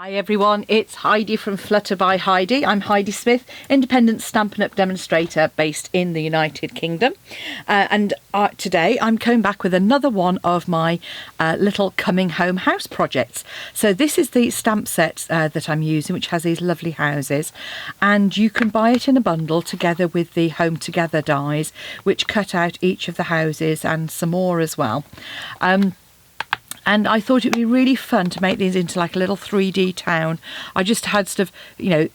Hi everyone, it's Heidi from Flutter by Heidi. I'm Heidi Smith, independent Stampin' Up demonstrator based in the United Kingdom. Today I'm coming back with another one of my little coming home house projects. So this is the stamp set that I'm using, which has these lovely houses, and you can buy it in a bundle together with the Home Together dies, which cut out each of the houses and some more as well. And I thought it would be really fun to make these into like a little 3D town. I just had sort of,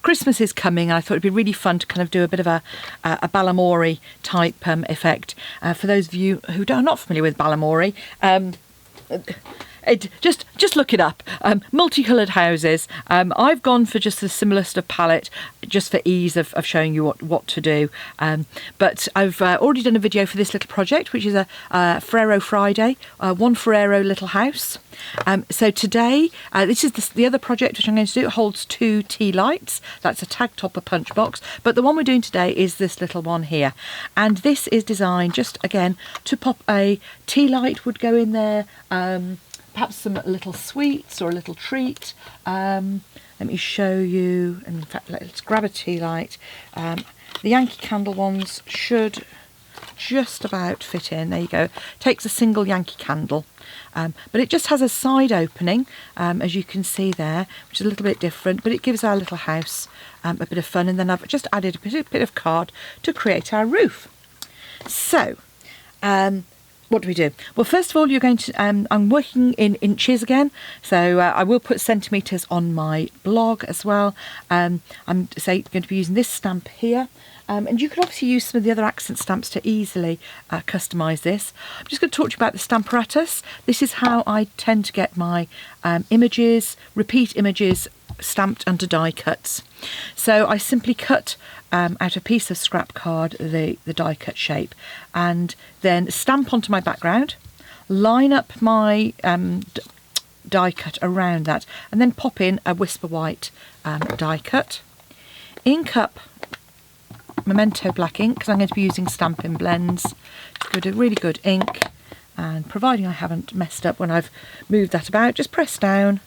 Christmas is coming, and I thought it'd be really fun to kind of do a bit of a Balamori type effect. For those of you who are not familiar with Balamori, just look it up. Multicoloured houses. I've gone for just a similar sort of palette, just for ease of showing you what to do. But I've already done a video for this little project, which is a Ferrero Friday, one Ferrero little house. So today, this is the other project which I'm going to do. It holds 2 tea lights. That's a tag topper punch box. But the one we're doing today is this little one here. And this is designed just, again, to pop a tea light would go in there. Perhaps some little sweets or a little treat. Let me show you. In fact, let's grab a tea light. The Yankee Candle ones should just about fit in. There you go. Takes a single Yankee Candle. But it just has a side opening, as you can see there, which is a little bit different, but it gives our little house a bit of fun. And then I've just added a bit of card to create our roof. So, what do we do? Well, first of all, you're going to, I'm working in inches again, so I will put centimetres on my blog as well. I'm going to be using this stamp here, and you can obviously use some of the other accent stamps to easily customise this. I'm just going to talk to you about the Stamparatus. This is how I tend to get my images, repeat images, stamped under die cuts. So I simply cut out a piece of scrap card the die cut shape, and then stamp onto my background, line up my die cut around that, and then pop in a Whisper White die cut, ink up Memento black ink, because I'm going to be using Stampin' Blends. Good, a really good ink, and providing I haven't messed up when I've moved that about, just press down.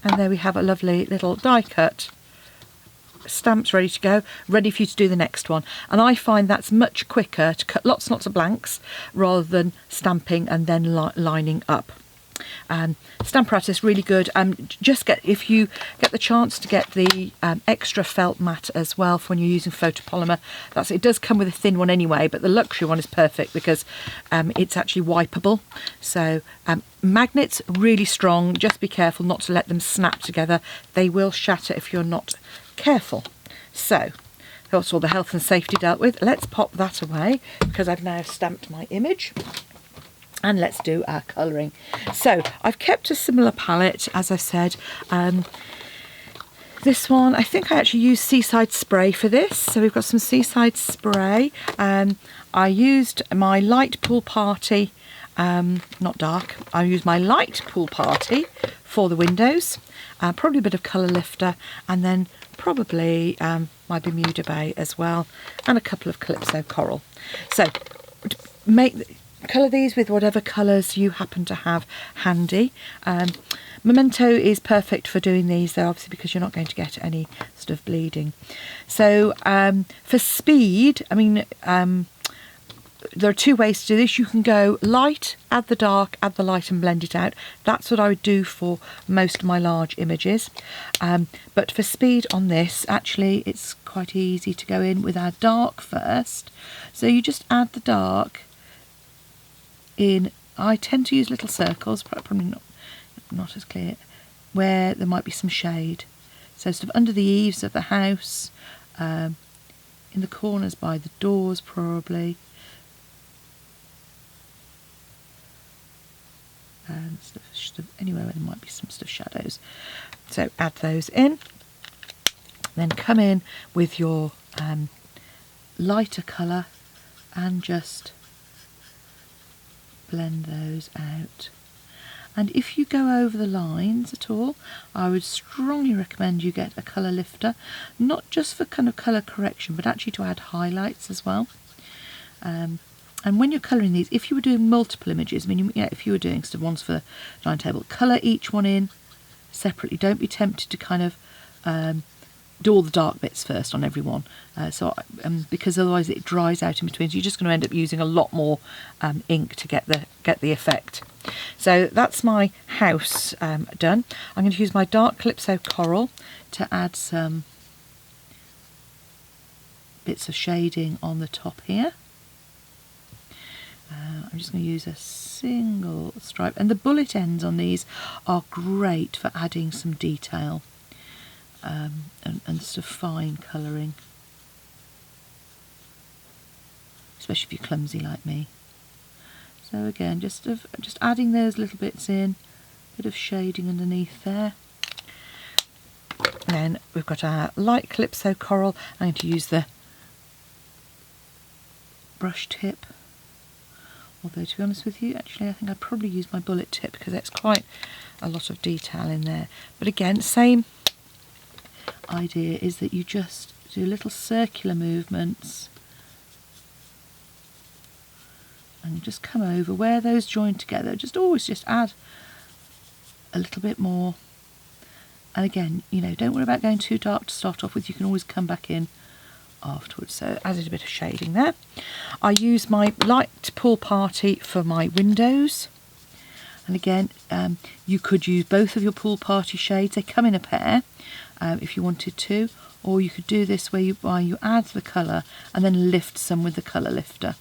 And there we have a lovely little die cut. Stamps ready to go, ready for you to do the next one. And I find that's much quicker to cut lots and lots of blanks rather than stamping and then lining up. Stamparatus really good. If you get the chance to get the extra felt mat as well for when you're using photopolymer. It does come with a thin one anyway, but the luxury one is perfect because it's actually wipeable. So magnets really strong. Just be careful not to let them snap together. They will shatter if you're not careful. So that's all the health and safety dealt with. Let's pop that away because I've now stamped my image. And let's do our colouring. So I've kept a similar palette, as I said. This one, I think I actually used Seaside Spray for this. So we've got some Seaside Spray. I used my light Pool Party, not dark. I used my light Pool Party for the windows. Probably a bit of colour lifter, and then probably my Bermuda Bay as well, and a couple of Calypso Coral. So colour these with whatever colours you happen to have handy. Memento is perfect for doing these though, obviously, because you're not going to get any sort of bleeding. So for speed, I mean, there are 2 ways to do this. You can go light, add the dark, add the light and blend it out. That's what I would do for most of my large images. But for speed on this, actually, it's quite easy to go in with our dark first. So you just add the dark in. I tend to use little circles, probably not as clear, where there might be some shade. So sort of under the eaves of the house, in the corners by the doors probably, and sort of anywhere where there might be some sort of shadows. So add those in, then come in with your lighter colour and just blend those out. And if you go over the lines at all, I would strongly recommend you get a colour lifter, not just for kind of colour correction, but actually to add highlights as well. And when you're colouring these, if you were doing multiple images, I mean, if you were doing sort of ones for the dining table, colour each one in separately. Don't be tempted to kind of do all the dark bits first on every one, because otherwise it dries out in between. So you're just going to end up using a lot more ink to get the effect. So that's my house done. I'm going to use my dark Calypso Coral to add some bits of shading on the top here. I'm just going to use a single stripe, and the bullet ends on these are great for adding some detail and sort of fine colouring, especially if you're clumsy like me. So again, just adding those little bits in, bit of shading underneath there. And then we've got our light Calypso Coral. I'm going to use the brush tip. Although, to be honest with you, actually I think I'd probably use my bullet tip because it's quite a lot of detail in there. But again, same idea, is that you just do little circular movements and just come over where those join together. Always just add a little bit more. And again, don't worry about going too dark to start off with. You can always come back in afterwards. So added a bit of shading there. I use my light Pool Party for my windows, and again you could use both of your Pool Party shades. They come in a pair if you wanted to, or you could do this where you add the colour and then lift some with the colour lifter.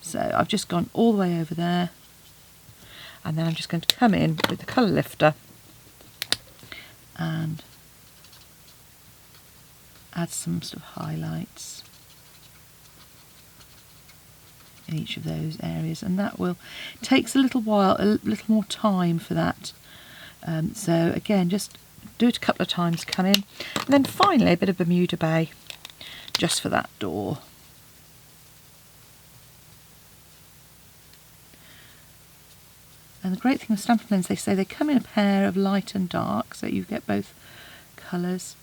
So I've just gone all the way over there, and then I'm just going to come in with the colour lifter and add some sort of highlights in each of those areas, and that takes a little more time for that. So again, just do it a couple of times, come in, and then finally a bit of Bermuda Bay just for that door. And the great thing with Stampin' Blends, they say they come in a pair of light and dark, so you get both colours.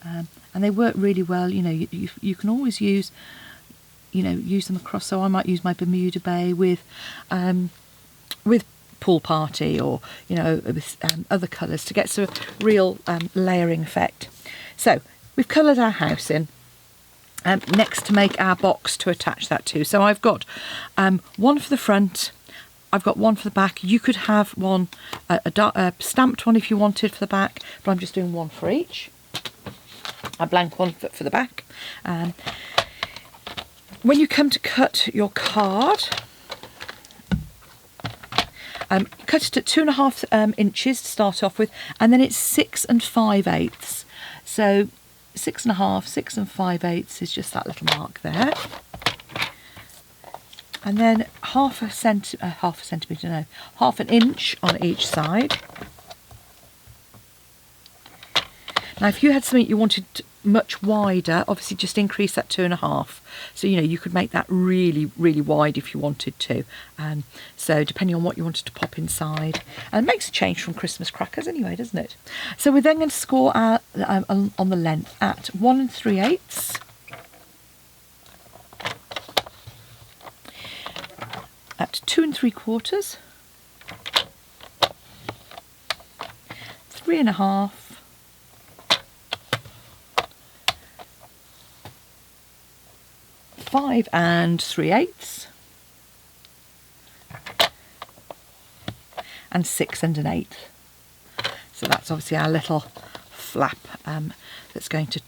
And they work really well. You can always use them across. So I might use my Bermuda Bay with Pool Party, or with other colours to get sort of real layering effect. So we've coloured our house in. Next, to make our box to attach that to. So I've got one for the front. I've got one for the back. You could have one, a stamped one if you wanted for the back, but I'm just doing one for each. A blank one for the back. When you come to cut your card, cut it at 2.5 inches to start off with, and then it's 6 5/8. So 6.5, 6 5/8 is just that little mark there. And then half an inch on each side. Now, if you had something you wanted much wider, obviously just increase that 2.5. So, you could make that really, really wide if you wanted to. So depending on what you wanted to pop inside. And it makes a change from Christmas crackers anyway, doesn't it? So we're then going to score our, on the length at 1 3/8. At 2 3/4. 3.5. 5 3/8, and 6 1/8. So that's obviously our little flap that's going to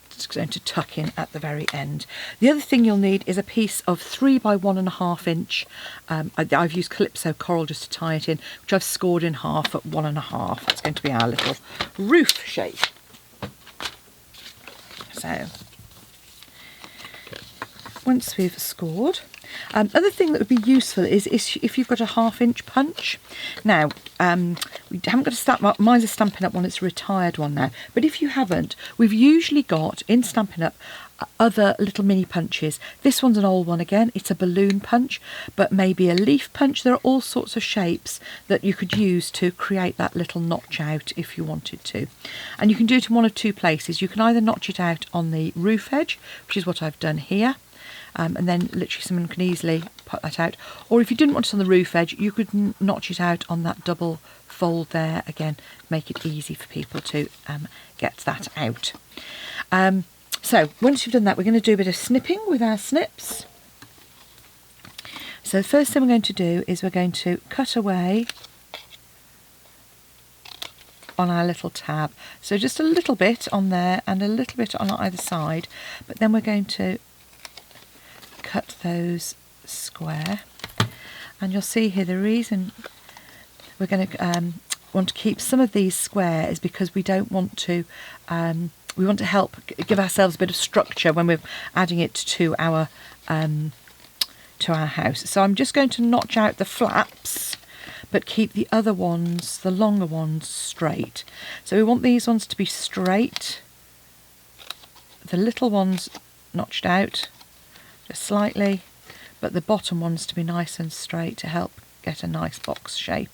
tuck in at the very end. The other thing you'll need is a piece of 3 by 1.5 inch. I've used Calypso Coral just to tie it in, which I've scored in half at 1.5. That's going to be our little roof shape. So once we've scored, other thing that would be useful is if you've got a 1/2 inch punch. Now, we haven't got a stamp. Mine's a Stampin' Up one. It's a retired one now. But if you haven't, we've usually got in Stampin' Up other little mini punches. This one's an old one again. It's a balloon punch, but maybe a leaf punch. There are all sorts of shapes that you could use to create that little notch out if you wanted to. And you can do it in one of two places. You can either notch it out on the roof edge, which is what I've done here. and then literally someone can easily put that out. Or if you didn't want it on the roof edge, you could notch it out on that double fold there. Again, make it easy for people to get that out. So once you've done that, we're going to do a bit of snipping with our snips. So the first thing we're going to do is we're going to cut away on our little tab. So just a little bit on there and a little bit on either side, but then we're going to cut those square. And you'll see here the reason we're going to want to keep some of these square is because we don't want to we want to help give ourselves a bit of structure when we're adding it to our house. So I'm just going to notch out the flaps, but keep the other ones, the longer ones, straight. So we want these ones to be straight, the little ones notched out just slightly, but the bottom ones to be nice and straight to help get a nice box shape.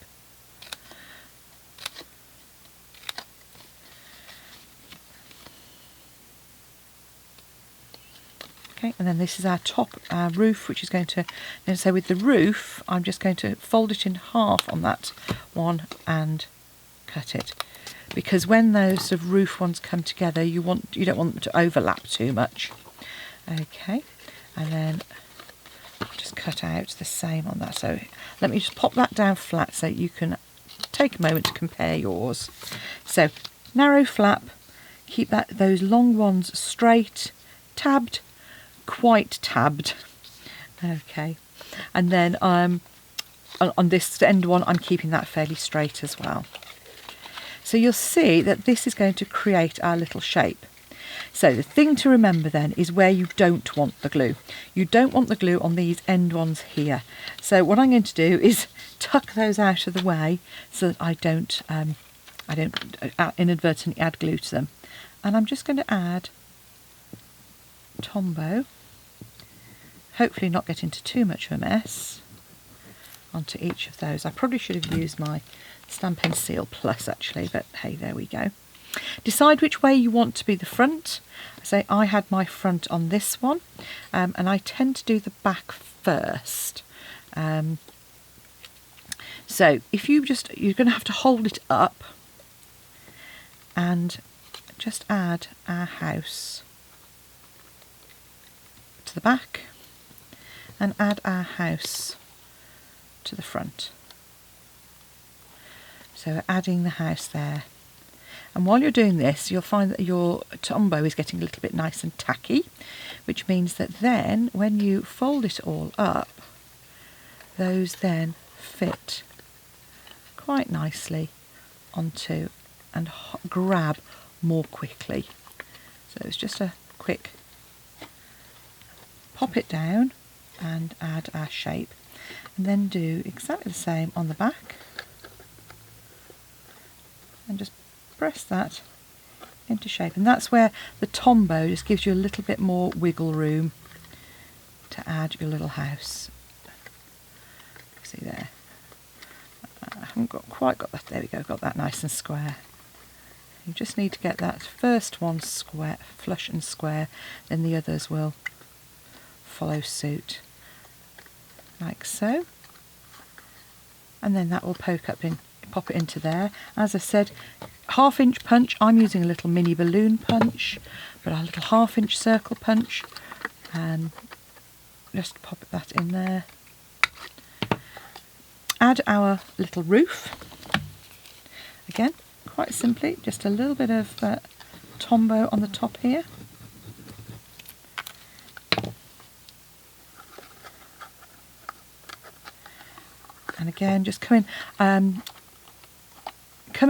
Okay, and then this is our top, our roof, which is going to, and so with the roof, I'm just going to fold it in half on that one and cut it. Because when those sort of roof ones come together, you don't want them to overlap too much. Okay, and then just cut out the same on that. So let me just pop that down flat so you can take a moment to compare yours. So narrow flap, keep those long ones straight, tabbed, quite tabbed. Okay, and then on this end one I'm keeping that fairly straight as well. So you'll see that this is going to create our little shape. So the thing to remember then is where you don't want the glue. You don't want the glue on these end ones here. So what I'm going to do is tuck those out of the way so that I don't inadvertently add glue to them. And I'm just going to add Tombow, hopefully not get into too much of a mess, onto each of those. I probably should have used my Stampin' Seal Plus actually, but hey, there we go. Decide which way you want to be the front. So I had my front on this one, and I tend to do the back first. So if you're going to have to hold it up and just add our house to the back and add our house to the front. So adding the house there. And while you're doing this, you'll find that your Tombow is getting a little bit nice and tacky, which means that then when you fold it all up, those then fit quite nicely onto and grab more quickly. So it's just a quick pop it down and add our shape, and then do exactly the same on the back and just press that into shape. And that's where the Tombow just gives you a little bit more wiggle room to add your little house. See there, I haven't quite got that. There we go, got that nice and square. You just need to get that first one square, flush and square, then the others will follow suit, like so. And then that will pop it into there. As I said, 1/2 inch punch. I'm using a little mini balloon punch, but a little 1/2 inch circle punch, and just pop that in there. Add our little roof. Again, quite simply, just a little bit of Tombow on the top here. And again, just come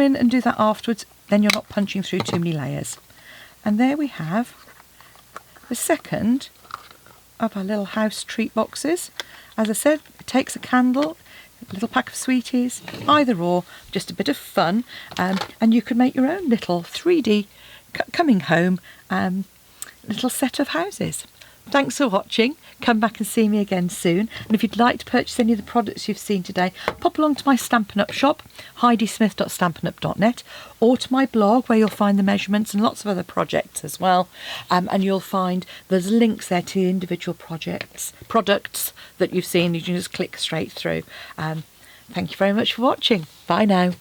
in and do that afterwards, then you're not punching through too many layers. And there we have the second of our little house treat boxes. As I said, it takes a candle, a little pack of sweeties, either or, just a bit of fun, and you can make your own little 3D coming home little set of houses. Thanks for watching. Come back and see me again soon. And if you'd like to purchase any of the products you've seen today, pop along to my Stampin' Up shop, heidismith.stampinup.net, or to my blog where you'll find the measurements and lots of other projects as well. And you'll find there's links there to individual products that you've seen. You can just click straight through. Thank you very much for watching. Bye now.